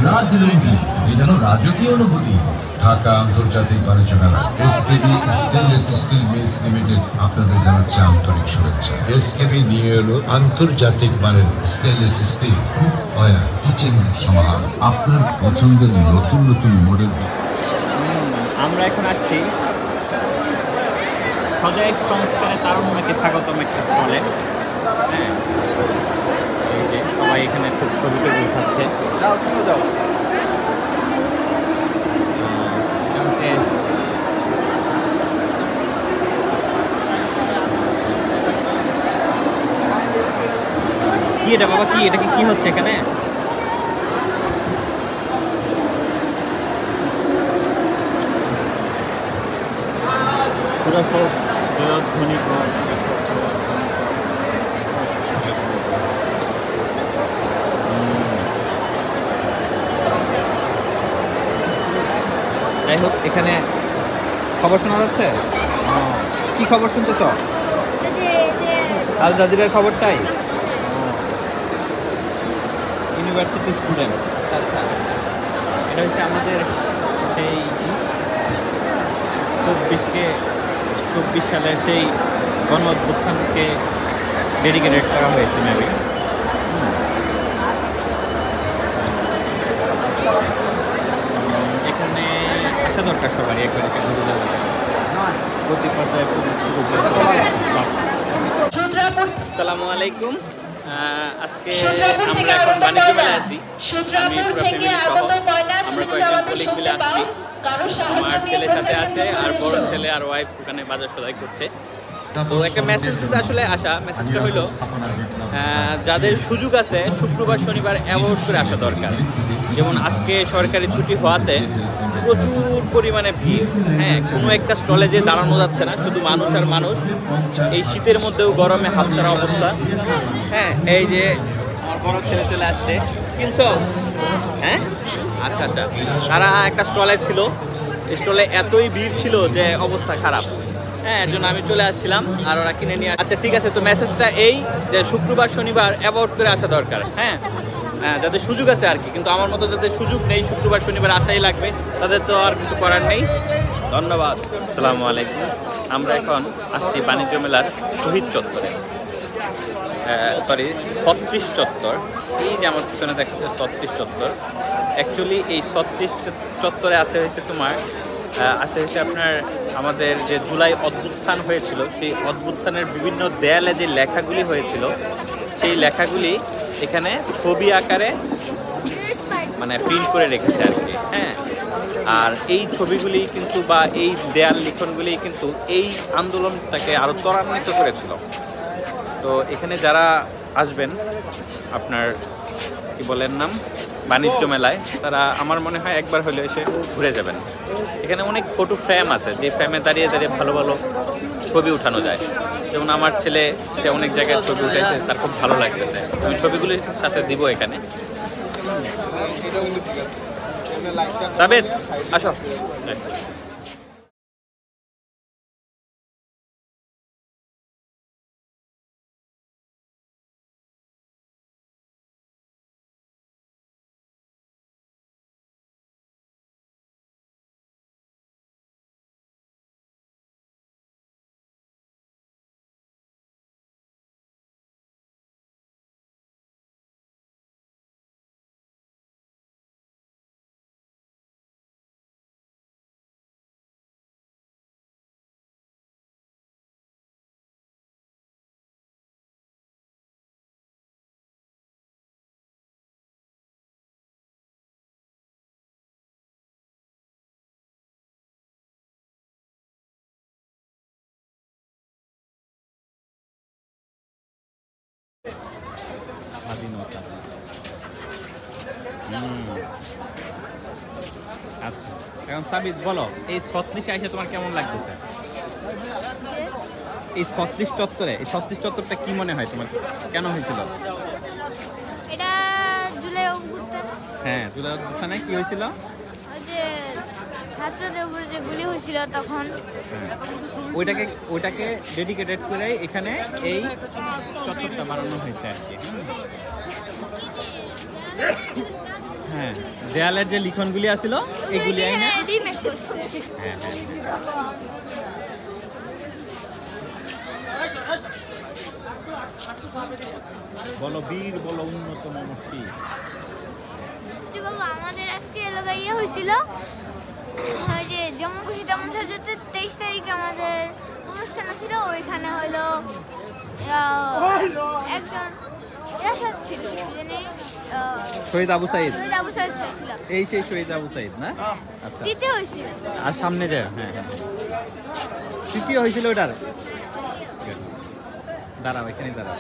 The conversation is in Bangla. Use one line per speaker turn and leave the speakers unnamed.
রাজলুঙ্গি, এই যেন রাজকীয় অনুভূতি। ঢাকা আন্তর্জাতিক বাণিজ্য মেলা SKB stainless steel mills limited আপনাদের জানাচ্ছে আন্তরিক শুভেচ্ছা। এসকেবি নিয়ে এলো আন্তর্জাতিক মানের স্টেনলেস স্টিল কয়লা কিচেন সমাহার, আপনার পছন্দের নতুন নতুন মডেল।
আমরা এখন আসছি সজাগ সংস্কারে তারুণ্যকে স্বাগতম একটা স্থলে। হ্যাঁ, এই যে সবাই এখানে খুব ছবিতে বসাচ্ছে। কি এটা বাবা, কি এটা কি হচ্ছে এখানে? পুরো সব ধ্বনি যাই হোক, এখানে খবর শোনা যাচ্ছে। কি খবর শুনতেছ? আল জাজিরার খবরটাই। University student. আচ্ছা, এটা হচ্ছে আমাদের সেই 24 সালের সেই গণ অভ্যুত্থানকে ডেডিকেটেড করা হয়েছে মেবি। এখানে আসা দরকার সবারই, একবার ঘুরে যাওয়া। আসসালামু আলাইকুম। আজকে আমরা এখন বাণিজ্য মেলায় আছি। আমি পুরো ফ্যামিলি সহ আমরা কয়েকজন কলিগ মিলে আসছি। আমার ছেলের সাথে আছে আর বড় ছেলে আর ওয়াইফ ওখানে বাজার সদাই করছে। তো একটা মেসেজ দিতে আসলে আসা, মেসেজটা হইলো যাদের সুযোগ আছে শুক্রবার শনিবার অ্যাভয়েড করে আসা দরকার। যেমন আজকে সরকারি ছুটি হওয়াতে প্রচুর পরিমাণে ভিড়। হ্যাঁ, কোনো একটা স্টলে যে দাঁড়ানো যাচ্ছে না, শুধু মানুষ আর মানুষ। এই শীতের মধ্যেও গরমে হালছাড়া অবস্থা। হ্যাঁ, এই যে আমার বড় ছেলে চলে আসছে। কিনছো? হ্যাঁ, আচ্ছা আচ্ছা। তারা একটা স্টলে ছিল, স্টলে এতই ভিড় ছিল যে অবস্থা খারাপ। হ্যাঁ, এর জন্য আমি চলে আসছিলাম আর ওরা কিনে নিয়ে। আচ্ছা ঠিক আছে, তো মেসেজটা এই যে শুক্রবার শনিবার অ্যাভয়েড করে আসা দরকার। হ্যাঁ, যাদের সুযোগ আছে আর কি, কিন্তু আমার মতো যাদের সুযোগ নেই শুক্রবার শনিবার আসাই লাগবে, তাদের তো আর কিছু করার নেই। ধন্যবাদ। আসসালামু আলাইকুম। আমরা এখন আসছি বাণিজ্য মেলার শহীদ চত্বরে, সরি 36 চত্বর। এই যে আমার পিছনে দেখাচ্ছে 36 চত্বর। অ্যাকচুয়ালি এই 36 চত্বরে আছে হয়েছে আপনার আমাদের যে জুলাই অভ্যুত্থান হয়েছিল, সেই অভ্যুত্থানের বিভিন্ন দেয়ালে যে লেখাগুলি হয়েছিল, সেই লেখাগুলি এখানে ছবি আকারে মানে প্রিন্ট করে রেখেছে আর কি। হ্যাঁ, আর এই ছবিগুলি কিন্তু বা এই দেয়াল লিখনগুলি কিন্তু এই আন্দোলনটাকে আরও ত্বরান্বিত করেছিল। তো এখানে যারা আসবেন আপনার কি বলেন নাম বাণিজ্য মেলায়, তারা আমার মনে হয় একবার হলে এসে ঘুরে যাবেন। এখানে অনেক ফটো ফ্রেম আছে, যে ফ্রেমে দাঁড়িয়ে দাঁড়িয়ে ভালো ভালো ছবি উঠানো যায়। যেমন আমার ছেলে, সে অনেক জায়গায় ছবি উঠেছে, তার খুব ভালো লাগতেছে। আমি ছবিগুলির সাথে দিব এখানে। সাবেদ আসো। স্বাধীনতা। আচ্ছা, এখন সাবিত বলো, এই 36 এসে তোমার কেমন লাগতেছে? এই 36 চত্বরে, এই 36 চত্বরটা কি মনে হয় তোমার, কেন হয়েছিল?
এটা জুলাই অভ্যুত্থান।
হ্যাঁ, জুলাই অভ্যুত্থানে কি হয়েছিল?
ওই যে ছাত্রদের উপরে যে গুলি হয়েছিল তখন।
ওইটাকে ডেডিকেটেড করে এখানে এই চত্বরটা বানানো হয়েছে আর কি। হ্যাঁ, দেয়ালের যে লিখনগুলি আছিল এগুলি আইনা
রিমেক করছে।
হ্যাঁ হ্যাঁ বলো বীর বলো উন্নত মনস্বী।
যে বাবা আমাদের আজকে এলাকা ইয়ে হয়েছিল ওই যে যেমন খুশি তেমন সাজাতে 23 তারিখে আমাদের অনুষ্ঠান ছিল, ওইখানে হলো একজন ইয়াসাদ ছিল, যিনি
শহীদ আবু সাইদ।
শহীদ আবু সাইদ ছিল,
এই সেই শহীদ আবু সাইদ না? আচ্ছা
তৃতীয় হয়েছিল।
আর সামনে যায় হ্যাঁ হ্যাঁ তৃতীয় হয়েছিল ওটার। দাঁড়াও এখানে দাঁড়াও।